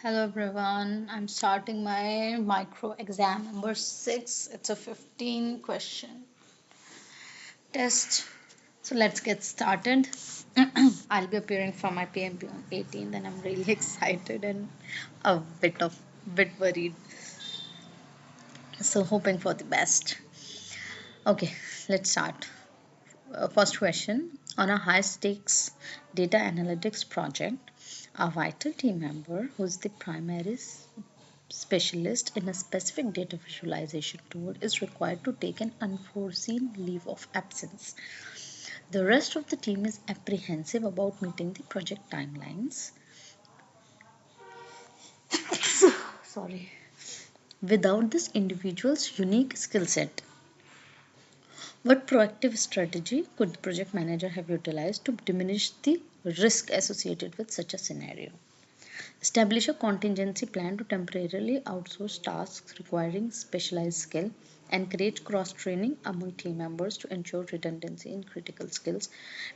Hello everyone, I'm starting my micro exam number 6. It's a 15 question test. So let's get started. I'll be appearing for my PMP on 18th and I'm really excited and a bit worried. So hoping for the best. Okay, let's start. First question. On a high stakes data analytics project, a vital team member who's the primary specialist in a specific data visualization tool is required to take an unforeseen leave of absence. The rest of the team is apprehensive about meeting the project timelines. Sorry. Without this individual's unique skill set, what proactive strategy could the project manager have utilized to diminish the risk associated with such a scenario? Establish a contingency plan to temporarily outsource tasks requiring specialized skill. Encourage cross training among team members to ensure redundancy in critical skills.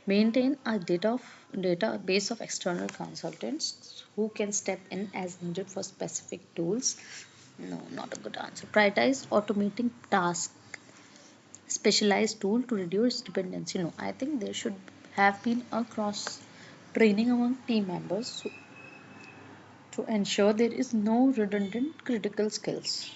Maintain a database of external consultants who can step in as needed for specific tools. No, not a good answer. Prioritize automating tasks, specialized tool to reduce dependency. No, I think there should have been a cross training among team members to ensure there is no redundant critical skills.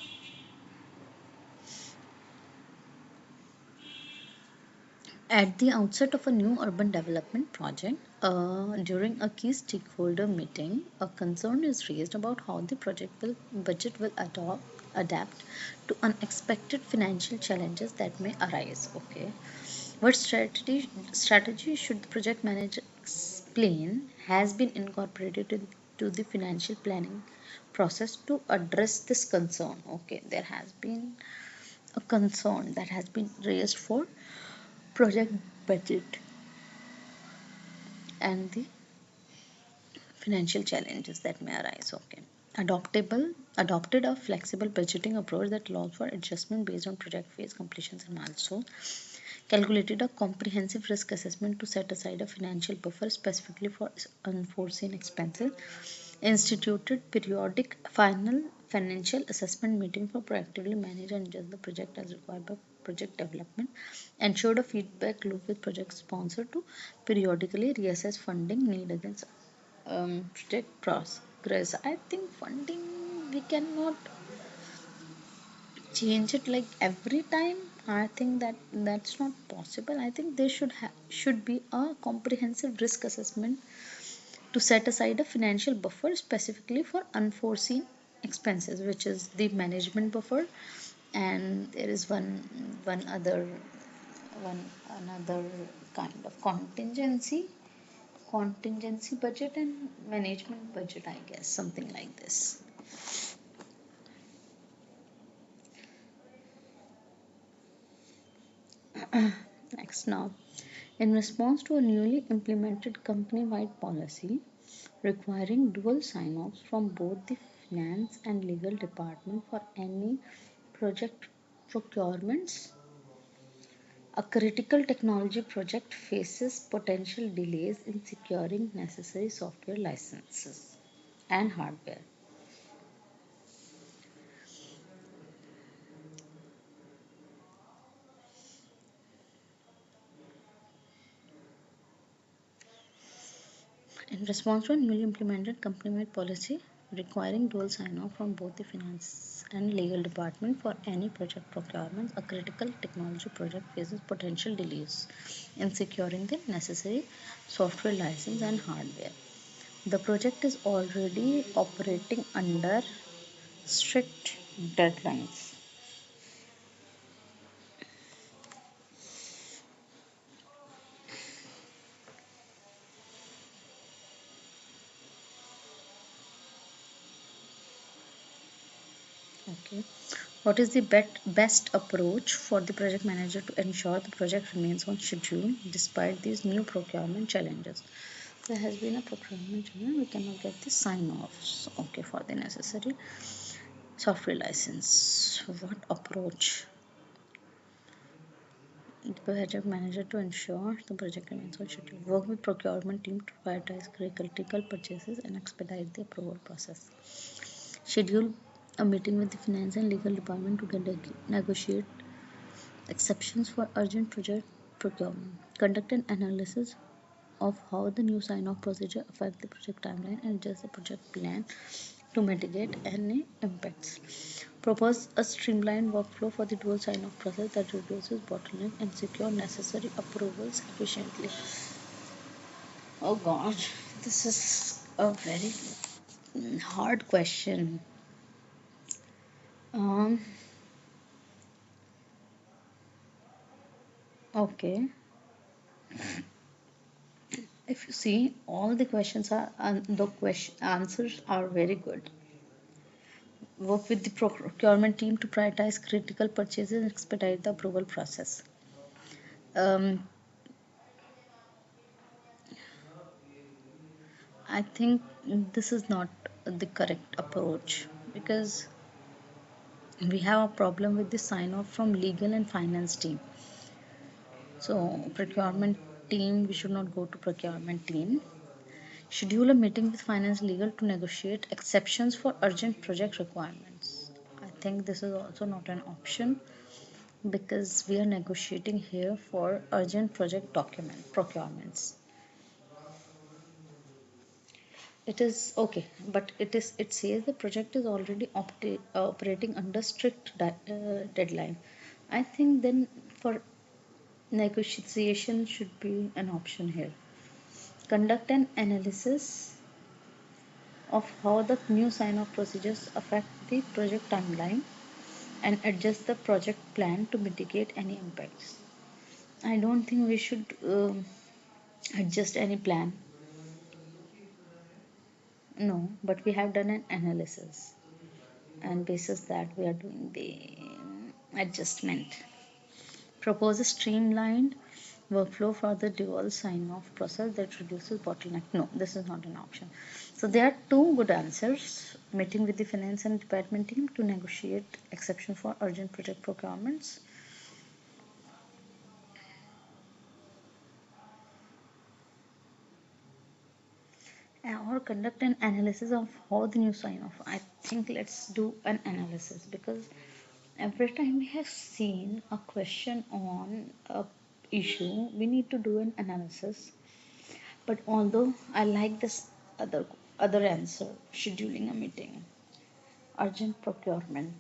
At the outset of a new urban development project, during a key stakeholder meeting, a concern is raised about how the budget will adapt to unexpected financial challenges that may arise. Okay, what strategy should the project manager explain has been incorporated into the financial planning process to address this concern? Okay, there has been a concern that has been raised for project budget and the financial challenges that may arise. Okay, adopted a flexible budgeting approach that allows for adjustment based on project phase completions and milestones. Calculated a comprehensive risk assessment to set aside a financial buffer specifically for unforeseen expenses. Instituted periodic final financial assessment meeting for proactively manage and adjust the project as required by project development. Ensured a feedback loop with project sponsor to periodically reassess funding need against project progress. I think funding we cannot change it like every time. I think that's not possible. I think there should be a comprehensive risk assessment to set aside a financial buffer specifically for unforeseen expenses, which is the management buffer. And there is one other one another kind of contingency budget and management budget, I guess, something like this. Next, now, in response to a newly implemented company-wide policy requiring dual sign-offs from both the finance and legal department for any project procurements, a critical technology project faces potential delays in securing necessary software licenses and hardware. In response to a newly implemented company-wide policy requiring dual sign-off from both the finance and legal department for any project procurement, a critical technology project faces potential delays in securing the necessary software license and hardware. The project is already operating under strict deadlines. Okay. What is the best approach for the project manager to ensure the project remains on schedule despite these new procurement challenges? There has been a procurement challenge, we cannot get the sign offs, okay, for the necessary software license. What approach? the project manager to ensure the project remains on schedule. Work with procurement team to prioritize critical purchases and expedite the approval process. Schedule a meeting with the finance and legal department to negotiate exceptions for urgent project procurement. Conduct an analysis of how the new sign-off procedure affect the project timeline and adjust the project plan to mitigate any impacts. Propose a streamlined workflow for the dual sign-off process that reduces bottleneck and secure necessary approvals efficiently. Oh God, this is a very hard question. Um, okay. If you see, all the questions are and the question answers are very good. Work with the procurement team to prioritize critical purchases and expedite the approval process. Um, I think this is not the correct approach because we have a problem with the sign off from legal and finance team. So procurement team, we should not go to procurement team. Schedule a meeting with finance legal to negotiate exceptions for urgent project requirements. I think this is also not an option because we are negotiating here for urgent project document procurements. It is okay, but it says the project is already operating under strict deadline. I think then for negotiation should be an option here. Conduct an analysis of how the new sign-off procedures affect the project timeline and adjust the project plan to mitigate any impacts. I don't think we should adjust any plan. No, but we have done an analysis, and basis that we are doing the adjustment. Propose a streamlined workflow for the dual sign-off process that reduces bottleneck. No, this is not an option. So there are two good answers. Meeting with the finance and department team to negotiate exception for urgent project procurements. Or conduct an analysis of how the new sign off. I think let's do an analysis because every time we have seen a question on a issue, we need to do an analysis. But although I like this other answer, scheduling a meeting, urgent procurement.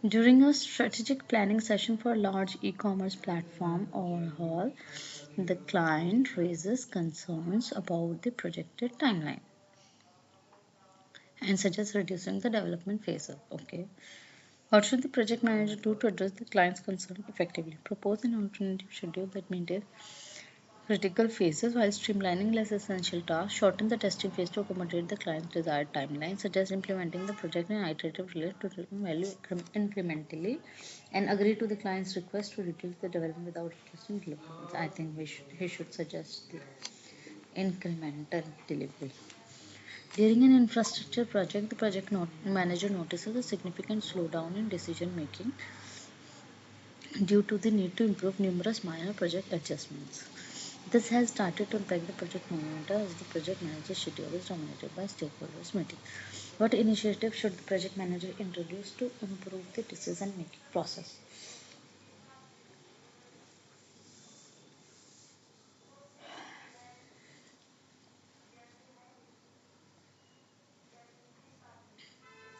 During a strategic planning session for a large e-commerce platform or hall, the client raises concerns about the projected timeline and suggests reducing the development phase. Okay. What should the project manager do to address the client's concern effectively? Propose an alternative schedule that maintains critical phases while streamlining less essential tasks. Shorten the testing phase to accommodate the client's desired timeline. Suggest implementing the project in iterative release to return value incrementally. And agree to the client's request to reduce the development without reducing deliverables. I think he should suggest the incremental delivery. During an infrastructure project, the manager notices a significant slowdown in decision making due to the need to improve numerous minor project adjustments. This has started to impact the project momentum as the project manager's schedule is dominated by stakeholders meeting. What initiative should the project manager introduce to improve the decision making process?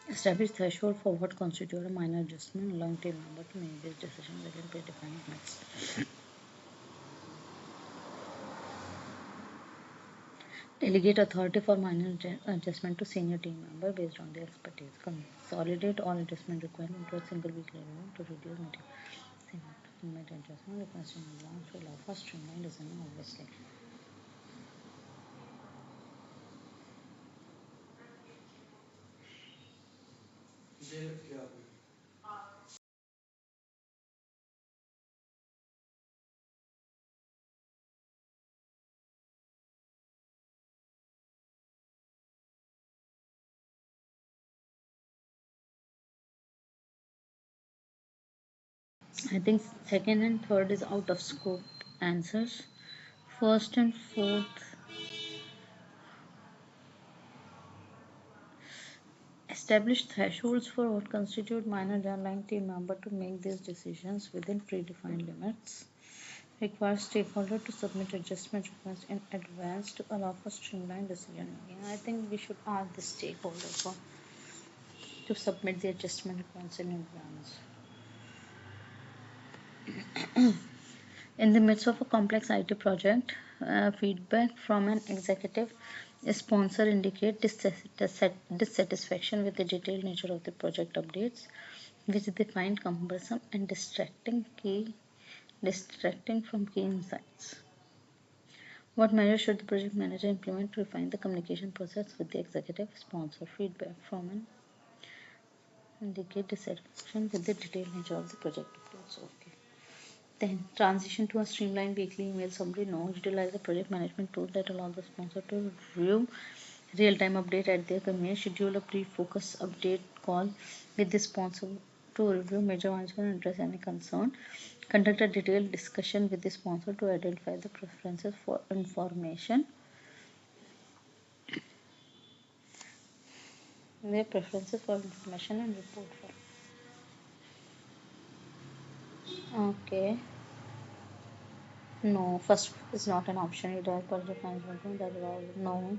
Establish threshold for what constitutes a minor adjustment, allowing team member to make this decision within predefined limits. Delegate authority for minor adjustment to senior team member based on their expertise. Consolidate all adjustment requirements into a single weekly review to reduce mid adjustment requests in advance to allow for streamlined design, obviously. I think second and third is out of scope answers. First and fourth, establish thresholds for what constitute minor journaling team member to make these decisions within predefined limits. Require stakeholder to submit adjustment requests in advance to allow for streamlined decision making. I think we should ask the stakeholder for to submit the adjustment requests in advance. In the midst of a complex IT project, feedback from an executive sponsor indicate dissatisfaction with the detailed nature of the project updates, which they find cumbersome and distracting from key insights. What measures should the project manager implement to refine the communication process with the executive sponsor? Feedback from an indicate dissatisfaction with the detailed nature of the project updates. Okay. Then transition to a streamlined weekly email summary. No, utilize the project management tool that allows the sponsor to review real-time update at their convenience. Schedule a pre-focus update call with the sponsor to review major milestones and address any concern. Conduct a detailed discussion with the sponsor to identify the preferences for information. Their preferences for information and report for. Okay. No, first is not an option. You direct project management. That is all. No.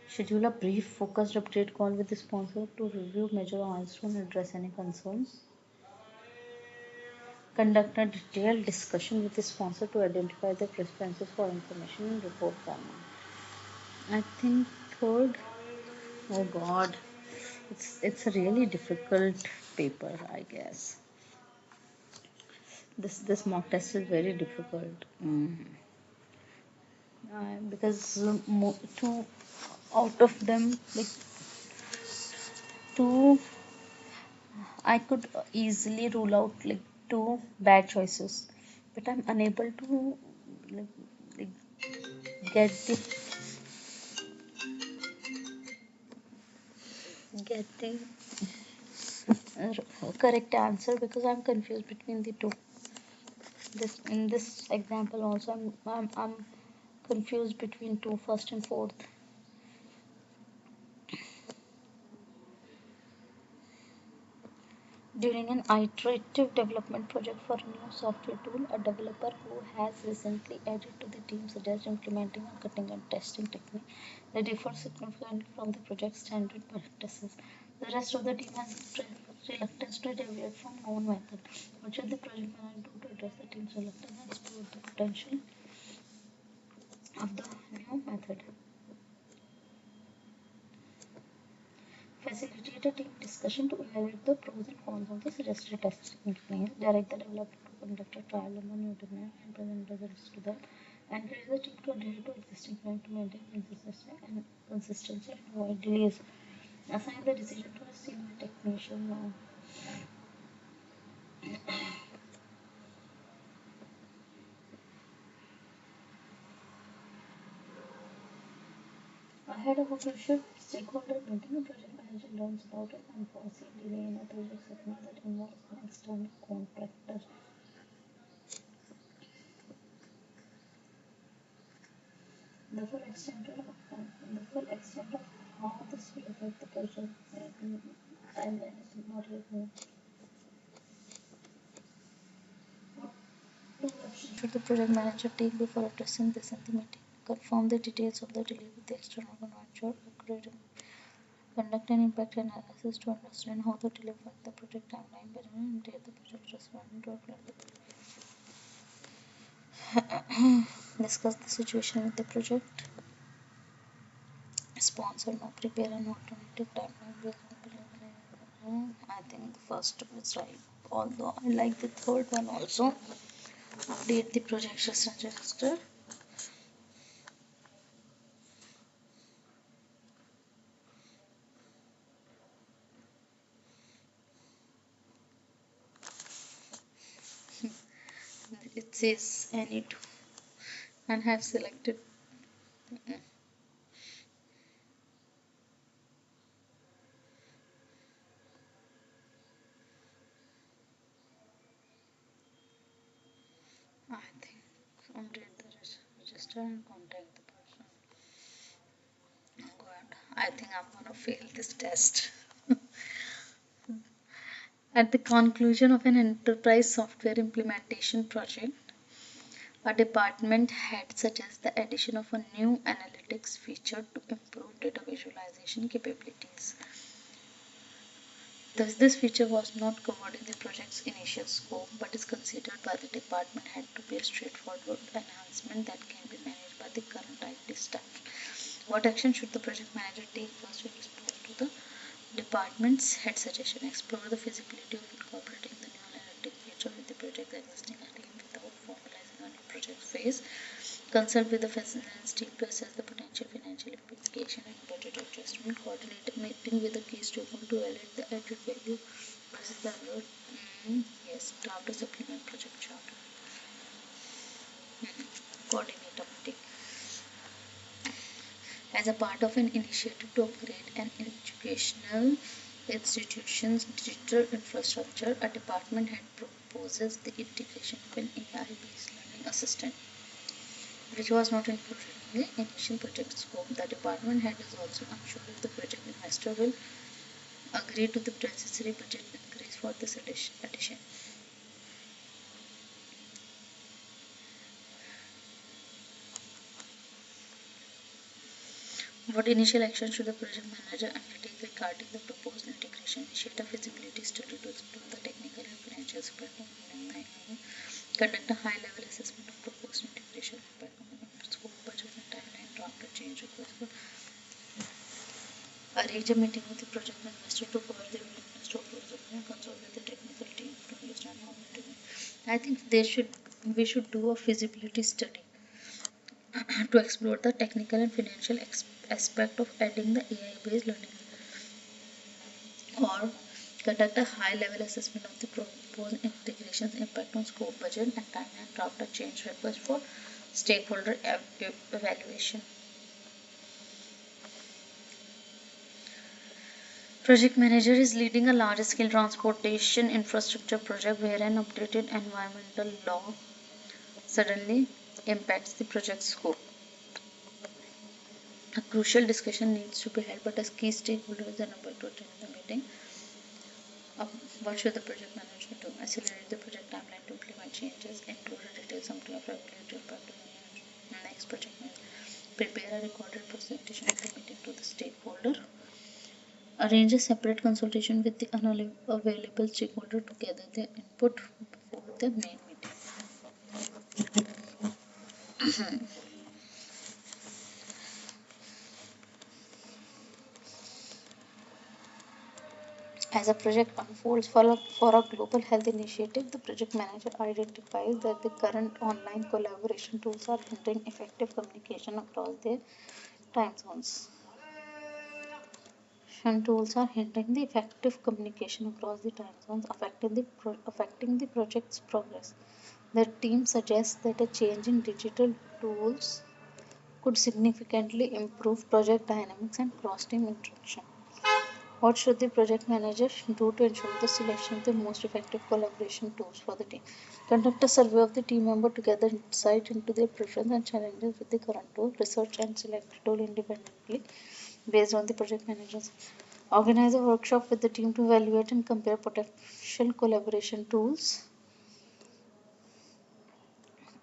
Schedule a brief, focused update call with the sponsor to review major milestones and address any concerns. Conduct a detailed discussion with the sponsor to identify their preferences for information and report format. I think third, oh god, it's a really difficult paper, I guess. This mock test is very difficult. Because two out of them, like two, I could easily rule out like two bad choices, but I'm unable to like, like get the correct answer because I'm confused between the two. This in this example also I'm confused between two, first and fourth. During an iterative development project for a new software tool, a developer who has recently added to the team suggests implementing a cutting and testing technique that differs significantly from the project's standard practices. The rest of the team has reluctance to deviate from known method. What should the project manager do to address the team's reluctance and explore the potential of the new method? Facilitate a team discussion to evaluate the pros and cons of the suggested testing plan. Direct the developer to conduct a trial on the new domain and present results to them. Encourage the team to adhere to existing plan to maintain consistency and avoid delays. Assign the decision to a senior technician. Ahead of a crucial stakeholder meeting, a project manager learns about an unforeseen delay in a project segment that involves an external contractor. The full extent of how this will affect the project timeline is not yet known. Two options should the project manager take before addressing this in the meeting? Confirm the details of the delay with the external contractor, accurate conduct an impact analysis to understand how the delay affect the project timeline better and dare the project respond to discuss the situation with the project sponsor. Now prepare an alternative timeline based on I think the first two is right. Although I like the third one also. Update the project register. It says any two and have selected manager and contact the person. Oh God, I think I'm gonna fail this test. At the conclusion of an enterprise software implementation project, a department head suggests the addition of a new analytics feature to improve data visualization capabilities. Thus, this feature was not covered in the project's initial scope but is considered by the department head to be a straightforward enhancement that can be managed by the current IT staff. What action should the project manager take first to respond to the department's head suggestion? Explore the feasibility of incorporating the new analytic feature with the project's existing team without formalizing a new project phase. Consult with the finance team to assess the potential financial implication and budget adjustment. Coordinate a meeting with the key stakeholder to evaluate the added value versus the road. Yes, draft a supplement project chart. Coordinate a meeting. As a part of an initiative to upgrade an educational institution's digital infrastructure, a department head proposes the integration of an AI-based learning assistant, which was not included in the initial project scope. The department head is also unsure if the project investor will agree to the necessary budget increase for this addition. What initial action should the project manager undertake regarding the proposed integration? Initiate a feasibility study to explore the technical and financial aspect of the conduct a high-level assessment of proposed integration impact on the scope, budget, and timeline, draft a change request for arrange a meeting with the project investor to cover their willingness to approve the plan, consult with the technical team to understand how to do it. I think we should do a feasibility study to explore the technical and financial aspect of adding the AI-based learning, or conduct a high-level assessment of the proposed integration's impact on scope, budget, and timeline, draft a change request for stakeholder evaluation. Project manager is leading a large-scale transportation infrastructure project where an updated environmental law suddenly impacts the project scope. A crucial discussion needs to be held, but as key stakeholder is unable to attend the meeting, what should the project manager do? Accelerate the project timeline to implement changes, include a detailed summary of regulatory impact of the next project manager. Prepare a recorded presentation of the meeting to the stakeholder. Arrange a separate consultation with the unavailable stakeholder to gather their input before the main meeting. As a project unfolds for a global health initiative, the project manager identifies that the current online collaboration tools are hindering effective communication across their time zones. Tools are hindering the effective communication across the time zones, affecting the project's progress. The team suggests that a change in digital tools could significantly improve project dynamics and cross-team interaction. What should the project manager do to ensure the selection of the most effective collaboration tools for the team? Conduct a survey of the team member to gather insight into their preferences and challenges with the current tool. Research and select a tool independently based on the project manager's. Organize a workshop with the team to evaluate and compare potential collaboration tools.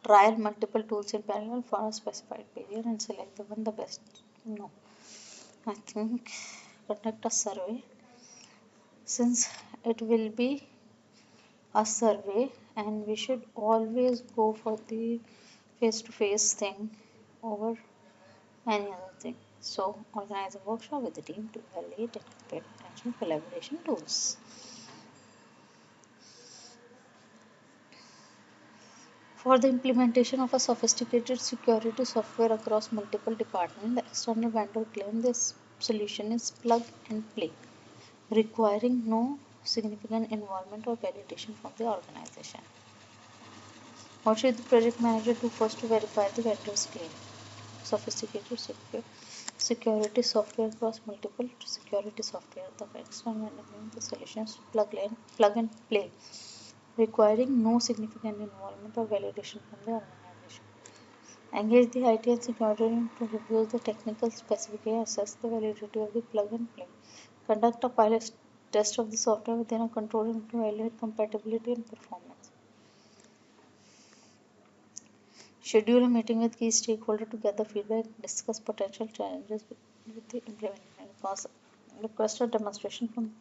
Trial multiple tools in parallel for a specified period and select the one the best. No, I think conduct a survey, since it will be a survey and we should always go for the face-to-face thing over any other thing. So organize a workshop with the team to evaluate and compare potential collaboration tools. For the implementation of a sophisticated security software across multiple departments, the external vendor claims this solution is plug and play, requiring no significant involvement or validation from the organization. What should the project manager do first to verify the vendor's claim? Sophisticated security software across multiple security software. The external vendor claims the solution is plug and play, requiring no significant involvement or validation from the organization. Engage the IT and security team to review the technical specification, assess the validity of the plug and play. Conduct a pilot test of the software within a control room to evaluate compatibility and performance. Schedule a meeting with key stakeholders to gather feedback, discuss potential challenges with the implementation. Request a demonstration from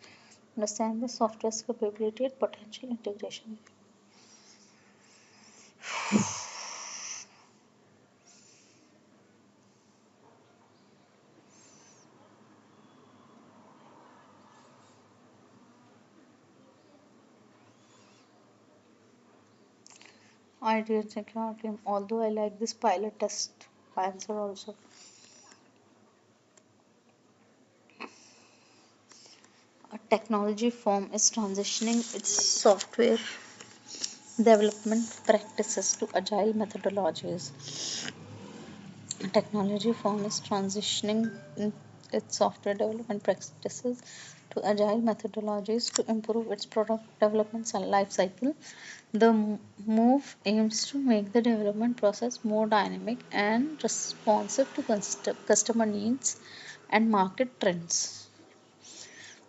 understand the software's capability and potential integration. I did security, although I like this pilot test answer also. A technology firm is transitioning its software development practices to agile methodologies. A technology firm is transitioning its software development practices to agile methodologies to improve its product development life cycle. The move aims to make the development process more dynamic and responsive to customer needs and market trends.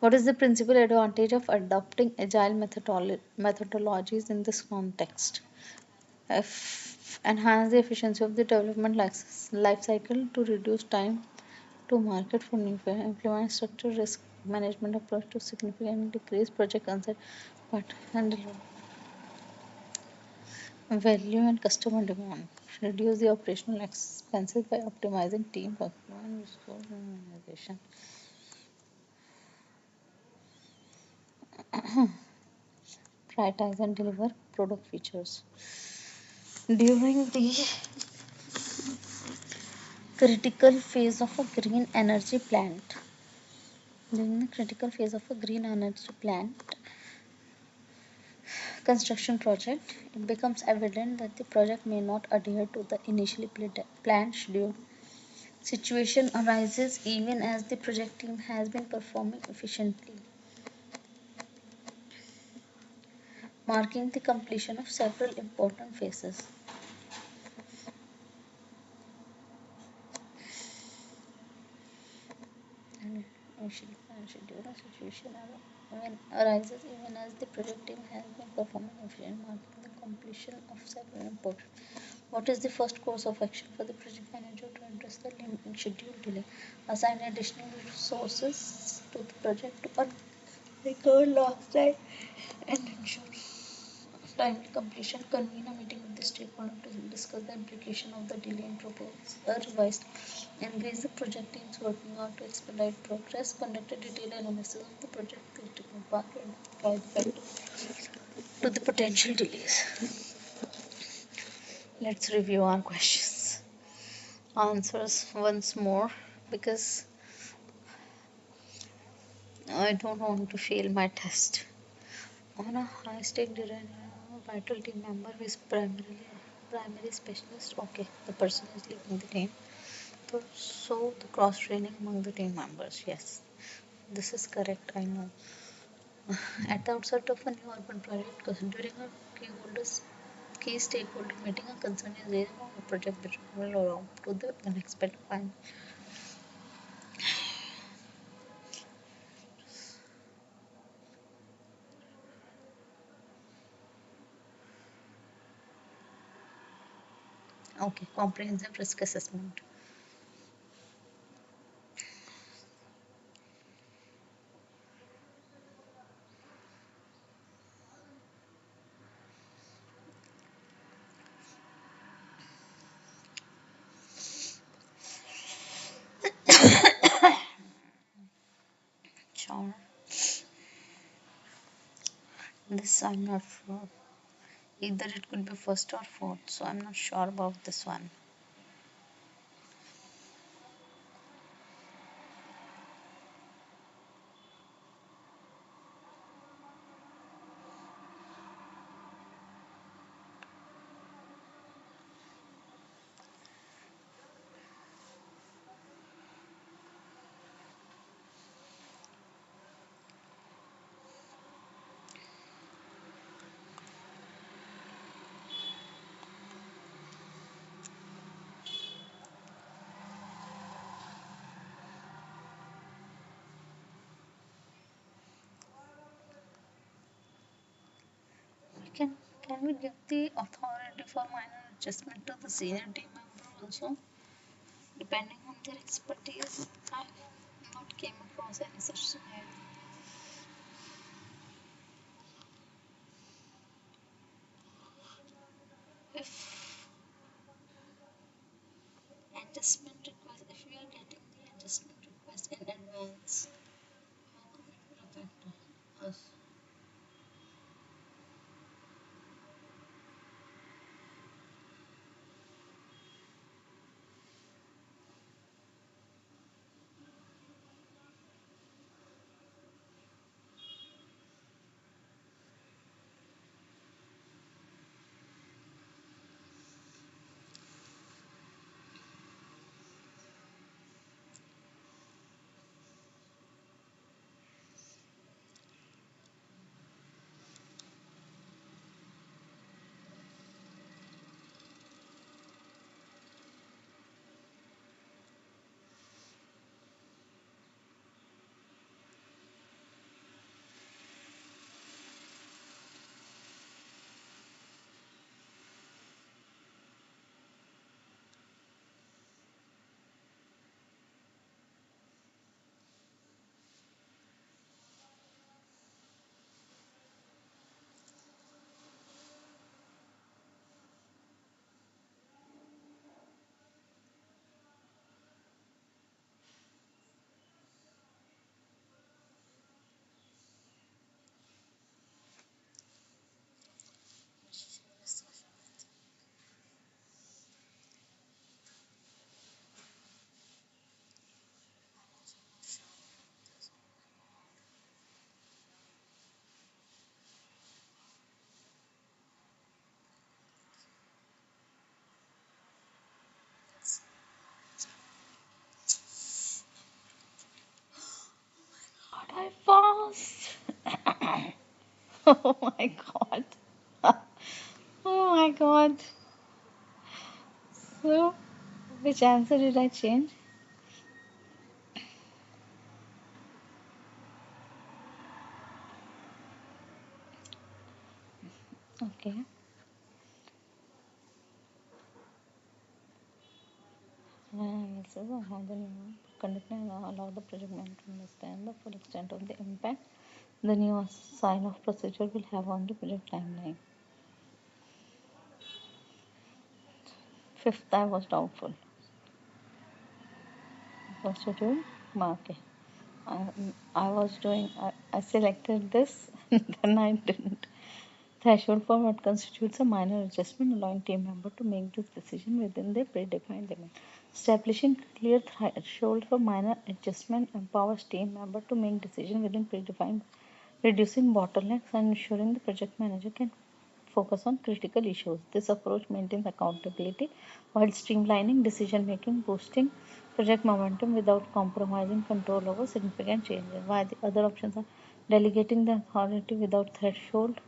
What is the principal advantage of adopting agile methodologies in this context? Enhance the efficiency of the development life cycle to reduce time to market for new implement structured risk management approach to significantly decrease project uncertainty but handle value and customer demand. Reduce the operational expenses by optimizing team performance and resource organization. Prioritize and deliver product features. During the critical phase of a green energy plant, during the critical phase of a green energy plant construction project, it becomes evident that the project may not adhere to the initially planned schedule. Situation arises even as the project team has been performing efficiently, marking the completion of several important phases. And initially planned schedule situation arises even as the project team has been performing efficiently, marking the completion of several important. What is the first course of action for the project manager to address the schedule delay? Assign additional resources to the project to recover lost time and ensure timely completion. Convene a meeting with the stakeholder to discuss the implication of the delay and propose a revised. Engage the project teams working on to expedite progress. Conduct a detailed analysis of the project critical path to identify the factors to the potential delays. Let's review our questions. Answers once more because I don't want to fail my test. On a high stake design, a vital team member who is primary specialist. Okay, the person is leaving the team. So the cross training among the team members. Yes, this is correct. I know. At the outset of a new urban project, during a key stakeholder meeting, a concern is raised on the project which will allow to the unexpected find. Okay, comprehensive risk assessment. Sure. This I'm not sure. Either it could be first or fourth, so I'm not sure about this one. Can we give the authority for minor adjustment to the senior team member also, depending on their expertise? I have not came across any such scenario. If adjustment request, if we are getting the adjustment request in advance, how could it will affect us? God, I passed. Oh my god. Oh my god. So, which answer did I change? Okay. Analysis of how the new conducting allow the project manager to understand the full extent of the impact the new sign off procedure will have on the project timeline. Fifth, I was doubtful. Constitute, okay. I, I selected this, then I didn't. Threshold for what constitutes a minor adjustment, allowing team member to make this decision within their predefined limit. Establishing clear threshold for minor adjustment empowers team member to make decision within predefined, reducing bottlenecks and ensuring the project manager can focus on critical issues. This approach maintains accountability while streamlining decision making, boosting project momentum without compromising control over significant changes. While the other options are delegating the authority without threshold,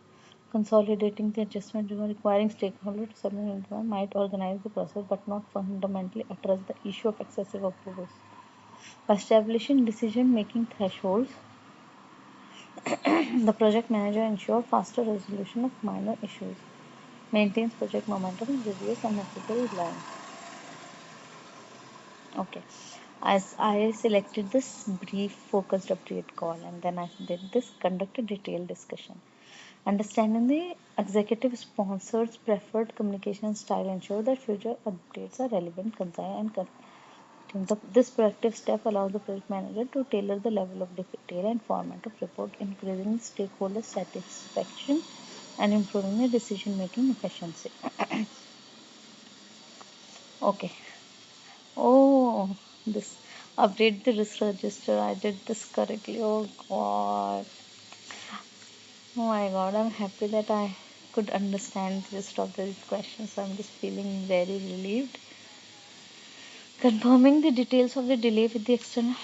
consolidating the adjustment, requiring stakeholders to submit information might organize the process but not fundamentally address the issue of excessive approvals. By establishing decision making thresholds, the project manager ensures faster resolution of minor issues, maintains project momentum, and reduces unnecessary reliance. Okay. As I selected this brief focused update call and then I did this conduct a detailed discussion. Understanding the executive sponsor's preferred communication style ensure that future updates are relevant, concise, and this proactive step allows the project manager to tailor the level of detail and format of report, increasing stakeholder satisfaction and improving the decision making efficiency. Okay. Oh, this update the risk register. I did this correctly. Oh God. Oh my God. I'm happy that I could understand the gist of these questions. So I'm just feeling very relieved. Confirming the details of the delay with the external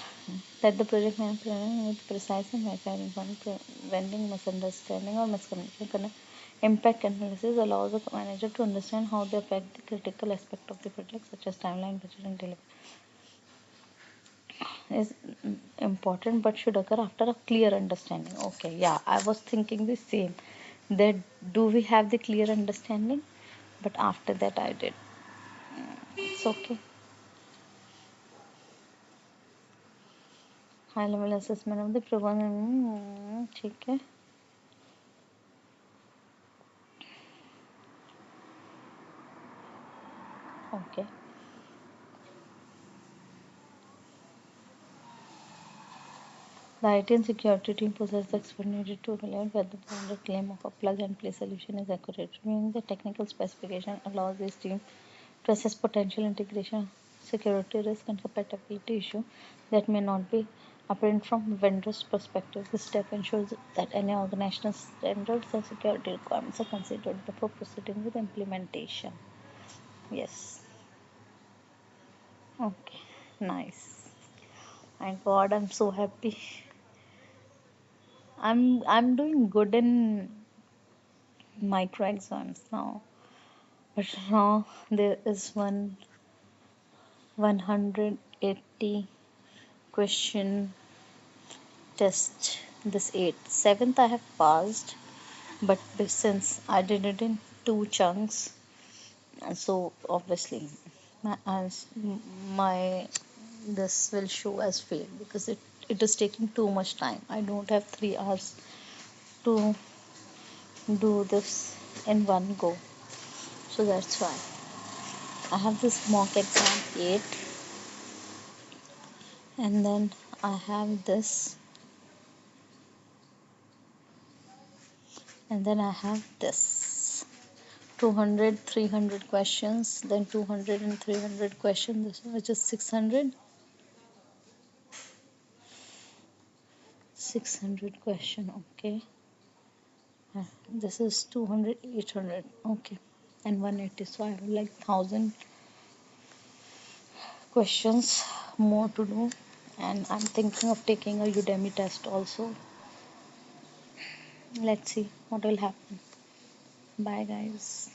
that the project manager with precise and verified preventing misunderstanding or miscommunication. Impact analysis allows the manager to understand how they affect the critical aspect of the project, such as timeline, budget, and delivery. Is important but should occur after a clear understanding. Okay, yeah, I was thinking the same. That do we have the clear understanding? But after that I did. It's okay. High level assessment of the program. ठीक है. Okay. The IT and security team possess the expert needed to evaluate whether the claim of a plug-and-play solution is accurate. Reviewing the technical specification allows this team to assess potential integration, security risk, and compatibility issue that may not be apparent from vendor's perspective. This step ensures that any organizational standards and security requirements are considered before proceeding with implementation. Yes. Okay. Nice. My God, I'm so happy. I'm doing good in micro exams now, but now there is 180 question test. This seventh I have passed, but since I did it in two chunks, so obviously my this will show as failed because it is taking too much time. I don't have 3 hours to do this in one go, so that's why I have this mock exam 8, and then I have this, and then I have this 200 300 questions, then 200 and 300 questions, which is 600 question. Okay. This is 200 800. Okay, and 180, so I have like 1000 questions more to do, and I'm thinking of taking a Udemy test also. Let's see what will happen. Bye guys.